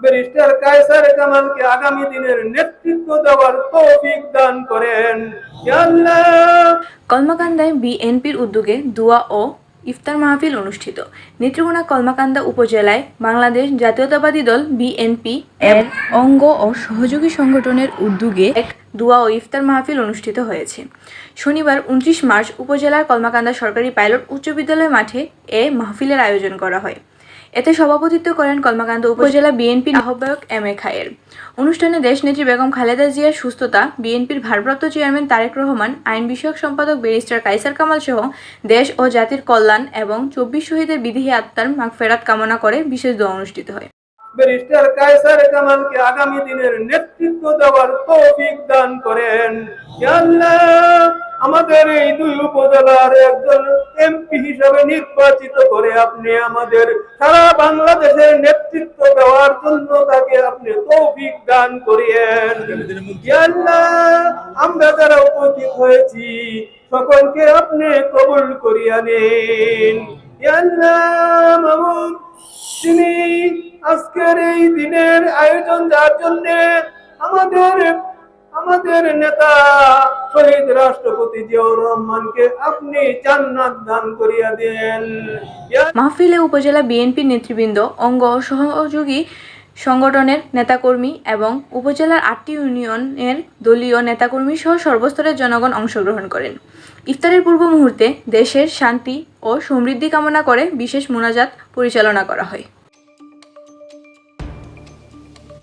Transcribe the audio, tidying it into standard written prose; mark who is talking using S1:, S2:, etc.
S1: Barrister Kaiser কামালকে আগামী দিনের নেতৃত্ব দেওয়ার তৌফিক দান করেন। ইয়া আল্লাহ।
S2: কলমাকান্দায় বিএনপির উদ্যোগে দোয়া ও ইফতার মাহফিল অনুষ্ঠিত। নেত্রকোনা কলমাকান্দা উপজেলায় বাংলাদেশ জাতীয়তাবাদী দল বিএনপি এর অঙ্গ ও সহযোগী সংগঠনের উদ্যোগে এক দোয়া ও ইফতার মাহফিল অনুষ্ঠিত হয়েছে। শনিবার 29 মার্চ উপজেলার কলমাকান্দা সরকারি পাইলট উচ্চ বিদ্যালয় মাঠে এ মাহফিলের আয়োজন করা হয়। এতে সভাপতিত্ব করেন কলমাকান্দা উপজেলা বিএনপির আহ্বায়ক এম এ খায়ের। অনুষ্ঠানে দেশনেত্রী বেগম খালেদা জিয়ার সুস্থতা, বিএনপির ভারপ্রাপ্ত চেয়ারম্যান তারেক রহমান, আইন বিষয়ক সম্পাদক ব্যারিস্টার কায়সার কামাল সহ দেশ ও জাতির কল্যাণ এবং 24 শহীদের বিদেহী আত্মার মাগফেরাত কামনা করে বিশেষ দোয়া অনুষ্ঠিত হয়।
S1: ব্যারিস্টার কায়সার কামালকে আগামী দিনের নেতৃত্ব দেওয়ার তৌফিক দান করেন। ইয়া আল্লাহ। আমাদের এই দুই উপজেলার একজন এমপি হিসেবে নির্বাচিত করে আপনি আমাদের সারা বাংলাদেশের নেতৃত্ব দেওয়ার জন্য তাকে আপনি তৌফিক দান করিয়েন। ইয়া আল্লাহ। আমরা যারা উপস্থিত হয়েছি সকলকে আপনি কবুল করিয়া নিন। ইয়া আল্লাহ। মামুন, তিনি আজকের এই দিনের আয়োজন যার জন্য আমাদের নেতা শহীদ রাষ্ট্রপতি জিয়াউর রহমানকে আপনি জান্নাত দান করিয়া দেন।
S2: মাহফিলে উপজেলা বিএনপির নেতৃবৃন্দ, অঙ্গ ও সহযোগী সংগঠনের নেতাকর্মী এবং উপজেলার 8টি ইউনিয়নের দলীয় নেতাকর্মী সহ সর্বস্তরের জনগণ অংশগ্রহণ করেন। ইফতারের পূর্ব মুহূর্তে দেশের শান্তি ও সমৃদ্ধি কামনা করে বিশেষ মোনাজাত পরিচালনা করা হয়।